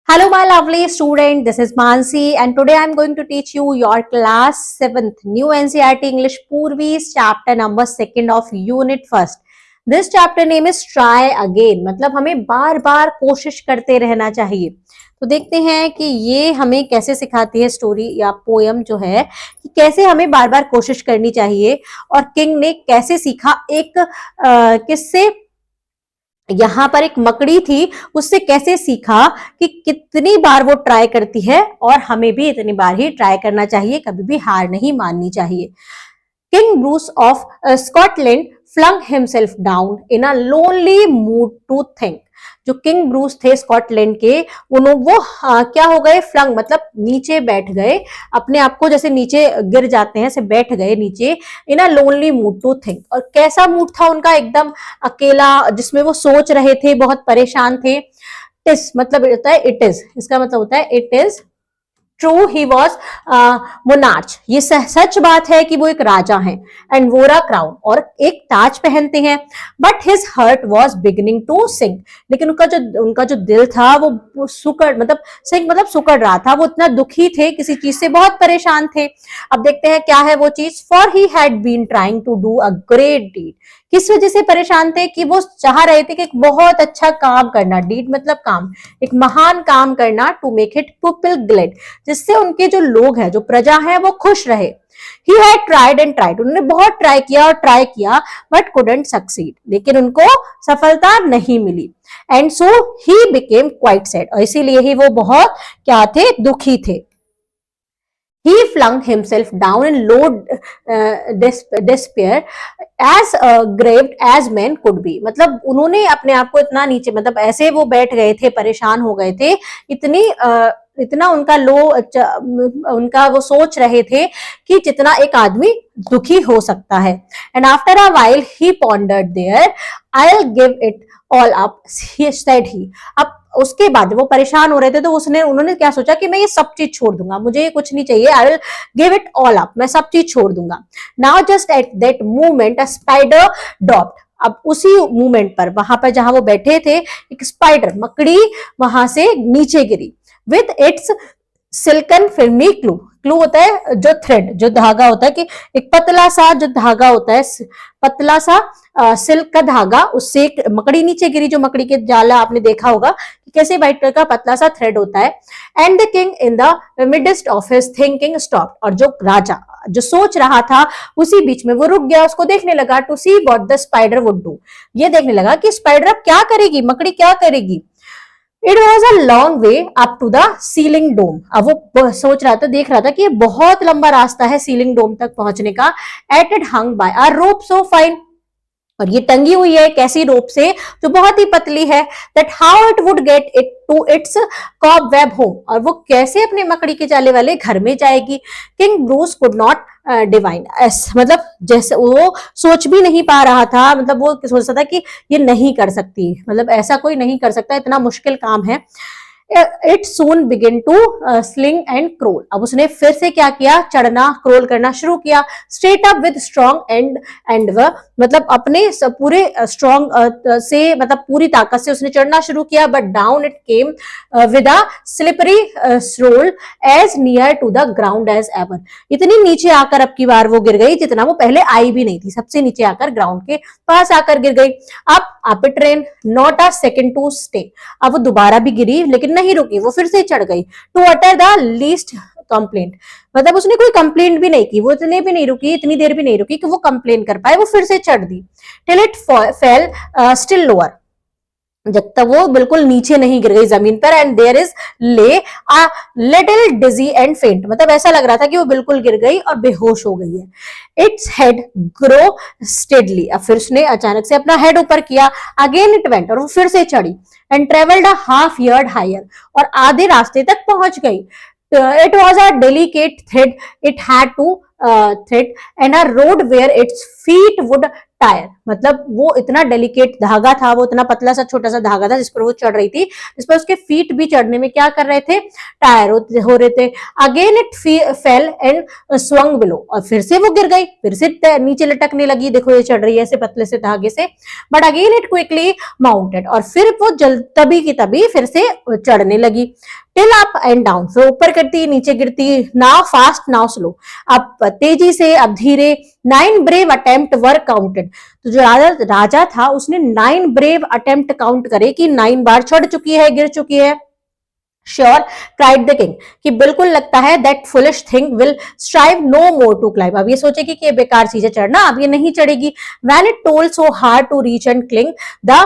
Hello, my lovely student. This is Mansi, and today I'm going to teach you your class 7th New NCERT English Purvi's chapter number 2 of Unit 1st. This chapter name is Try Again. मतलब हमें बार बार कोशिश करते रहना चाहिए. तो देखते हैं कि ये हमें कैसे सिखाती है स्टोरी या पोयम जो है कि कैसे हमें बार बार कोशिश करनी चाहिए और किंग ने कैसे सीखा एक किससे. यहाँ पर एक मकड़ी थी, उससे कैसे सीखा कि कितनी बार वो ट्राई करती है और हमें भी इतनी बार ही ट्राई करना चाहिए, कभी भी हार नहीं माननी चाहिए. King Bruce of Scotland flung himself down in a lonely mood to think. जो किंग ब्रूस थे स्कॉटलैंड के, वो क्या हो गए, फ्लंग मतलब नीचे बैठ गए, अपने आप को जैसे नीचे गिर जाते हैं, से बैठ गए नीचे. In a lonely mood to think. और कैसा मूड था उनका, एकदम अकेला, जिसमें वो सोच रहे थे, बहुत परेशान थे. टिस मतलब होता है इट इज, इसका मतलब होता है it is true he was monarch. ये सच बात है कि वो एक राजा हैं. एंड वोर अ क्राउन, और एक ताज पहनते हैं. But his heart was beginning to sink. लेकिन उनका जो दिल था वो सुकड़ मतलब सिंक मतलब सुकड़ रहा था. वो इतना दुखी थे, किसी चीज से बहुत परेशान थे. अब देखते हैं क्या है वो चीज. For he had been trying to do a great deed. किस वजह से परेशान थे कि वो चाह रहे थे कि एक बहुत अच्छा काम करना. डीड मतलब काम, एक महान काम करना. To make it people glad, जिससे उनके जो लोग हैं, जो प्रजा है, वो खुश रहे. He had tried and tried. उन्होंने बहुत ट्राई किया और ट्राई किया, बट couldn't succeed. लेकिन उनको सफलता नहीं मिली. And so he became quite sad. और इसीलिए ही वो बहुत क्या थे, दुखी थे. He flung himself down in low despair, as grieved as men could be. मतलब उन्होंने अपने आप को इतना नीचे, मतलब ऐसे वो बैठ गए थे, परेशान हो गए थे, इतना उनका उनका वो सोच रहे थे कि जितना एक आदमी दुखी हो सकता है. And after a while he pondered there, I'll give it all up, said he. अब उसके बाद वो परेशान हो रहे थे, तो उन्होंने क्या सोचा कि मैं ये सब चीज छोड़ दूंगा, मुझे ये कुछ नहीं चाहिए. I will give it all up, मैं सब चीज छोड़ दूंगा. Now just at that moment a spider dropped. अब उसी मोमेंट पर, वहां पर जहां वो बैठे थे, एक स्पाइडर मकड़ी वहां से नीचे गिरी. विथ इट्स सिल्कन फिल्मी क्लू. क्लू होता है जो थ्रेड, जो धागा होता है, कि एक पतला सा जो धागा होता है, पतला सा सिल्क का धागा, उससे एक मकड़ी नीचे गिरी. जो मकड़ी के जाला आपने देखा होगा कि कैसे व्हाइट कलर का पतला सा थ्रेड होता है. And the king in the midst of his thinking stop. और जो राजा जो सोच रहा था, उसी बीच में वो रुक गया. उसको देखने लगा, to see what the spider would do. ये देखने लगा कि स्पाइडर अब क्या करेगी, मकड़ी क्या करेगी. It was a long way up to the ceiling dome. अब वो सोच रहा था, देख रहा था कि ये बहुत लंबा रास्ता है सीलिंग डोम तक पहुंचने का. At it hung by a rope so fine. और ये टंगी हुई है कैसी रोप से, जो बहुत ही पतली है. That how it would get it to its cobweb home. और वो कैसे अपने मकड़ी के जाले वाले घर में जाएगी. King Bruce could not divine S, मतलब जैसे वो सोच भी नहीं पा रहा था, मतलब वो सोच रहा था कि ये नहीं कर सकती, मतलब ऐसा कोई नहीं कर सकता, इतना मुश्किल काम है. It soon begin to sling and crawl. अब उसने फिर से क्या किया, चढ़ना क्रोल करना शुरू किया. Straight up with strong and मतलब अपने पूरे स्ट्रॉन्ग से, मतलब पूरी ताकत से उसने चढ़ना शुरू किया. But down it came with a slippery roll as near to the ground as ever. इतनी नीचे आकर अब की बार वो गिर गई जितना वो पहले आई भी नहीं थी. सबसे नीचे आकर ग्राउंड के पास आकर गिर गई. अब it ran not a second to stay. अब वो दोबारा भी गिरी, लेकिन नहीं रुकी, वो फिर से चढ़ गई. To utter the least complaint, मतलब उसने कोई कंप्लेंट भी नहीं की, वो इतने भी नहीं रुकी, इतनी देर भी नहीं रुकी कि वो कंप्लेन कर पाए. वो फिर से चढ़ दी. Till it fell still lower, जब तक वो बिल्कुल नीचे नहीं गिर गई जमीन पर. एंड देयर इज ले अ लिटिल डिजी एंड फेंट, मतलब ऐसा लग रहा था कि वो बिल्कुल गिर गई और बेहोश हो गई है. Its head grow steadily. अब फिर उसने अचानक से अपना हेड ऊपर किया. अगेन इट वेंट, और वो फिर से चढ़ी. And travelled a half yard higher, और आधे रास्ते तक पहुंच गई. It was a delicate thread it had to thread, and a road where its feet would tire, मतलब वो इतना डेलिकेट धागा था, वो इतना पतला सा छोटा सा धागा था जिस पर वो चढ़ रही थी, जिस पर उसके फीट भी चढ़ने में क्या कर रहे थे, टायर हो रहे थे। Again it fail and swung below, और फिर से वो गिर गई, फिर से नीचे लटकने लगी, देखो ये चढ़ रही है ऐसे पतले से धागे से, but again it quickly mounted, और फिर वो तभी की तभी फिर से चढ़ने लगी। टिल अप एंड डाउन, फिर ऊपर करती नीचे गिरती, नाउ फास्ट नाउ स्लो, अब तेजी से अब धीरे। 9 ब्रेव अटेम्प्ट वर काउंटेड, तो जो राजा था उसने 9 ब्रेव अटेम्प्ट काउंट करे कि 9 बार चढ़ चुकी है, गिर चुकी है। श्योर, क्राइड द किंग, कि बिल्कुल लगता है that foolish thing will strive no more to climb, अब ये सोचेगी कि ये बेकार चीज है चढ़ना, अब ये नहीं चढ़ेगी। When it told so hard to reach and cling the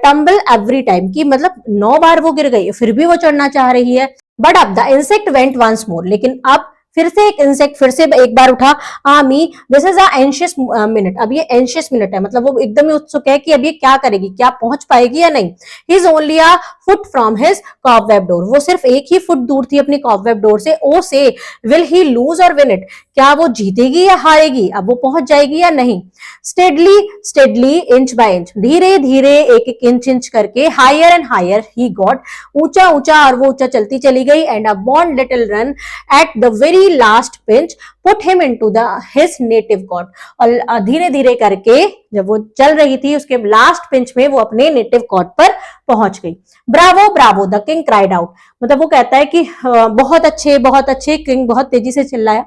tumble every time, कि मतलब 9 बार वो गिर गई फिर भी वो चढ़ना चाह रही है। बट अब the insect went once more, लेकिन अब फिर से एक इंसेक्ट फिर से एक बार उठा। Me this is a anxious minute, अब ये एंशियस मिनट है, मतलब वो एकदम ही उत्सुक है कि अब ये क्या करेगी, क्या पहुंच पाएगी या नहीं। He is only a foot from his cobweb door, वो सिर्फ एक ही फुट दूर थी अपनी कॉबवेब डोर से। ओ से विल ही लूज और विन इट, क्या वो जीतेगी या हारेगी, अब वो पहुंच जाएगी या नहीं। Steadily steadily inch by inch, धीरे धीरे एक एक इंच करके, higher and higher he got, ऊंचा ऊंचा और वो ऊंचा चलती चली गई। And a bold little run at the very last pinch put him into the his native cot, और धीरे धीरे करके जब वो चल रही थी उसके लास्ट पिंच में वो अपने नेटिव कॉट पर पहुंच गई। Bravo Bravo the king cried out, मतलब वो कहता है कि बहुत अच्छे, किंग बहुत तेजी से चिल्लाया।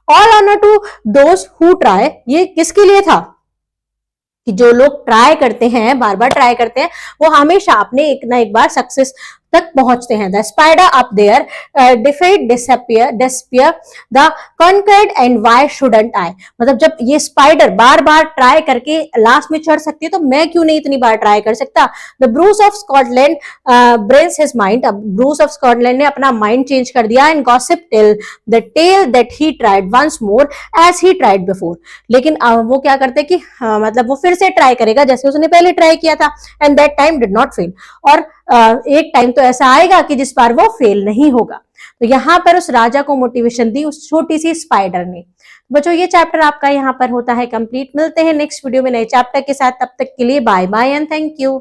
All honour to those who try, ये किसके लिए था, कि जो लोग ट्राई करते हैं, बार बार ट्राई करते हैं, वो हमेशा अपने एक ना एक बार सक्सेस तक पहुंचते हैं। The spider up there defeat disappear disappear the conquered and why shouldn't I, मतलब जब ये स्पाइडर बार बार ट्राई करके लास्ट में चढ़ सकती है तो मैं क्यों नहीं इतनी बार ट्राई कर सकता। The Bruce of Scotland brains his mind, अब ब्रूस ऑफ स्कॉटलैंड ने अपना माइंड चेंज कर दिया। And gossip till the tale that he tried once more as he tried before, लेकिन वो क्या करते कि मतलब वो फिर से ट्राई करेगा जैसे उसने पहले ट्राई किया था। And that time did not fail, और एक टाइम तो ऐसा आएगा कि जिस बार वो फेल नहीं होगा। तो यहाँ पर उस राजा को मोटिवेशन दी उस छोटी सी स्पाइडर ने। बच्चों ये चैप्टर आपका यहाँ पर होता है कंप्लीट। मिलते हैं नेक्स्ट वीडियो में नए चैप्टर के साथ, तब तक के लिए bye bye and thank you.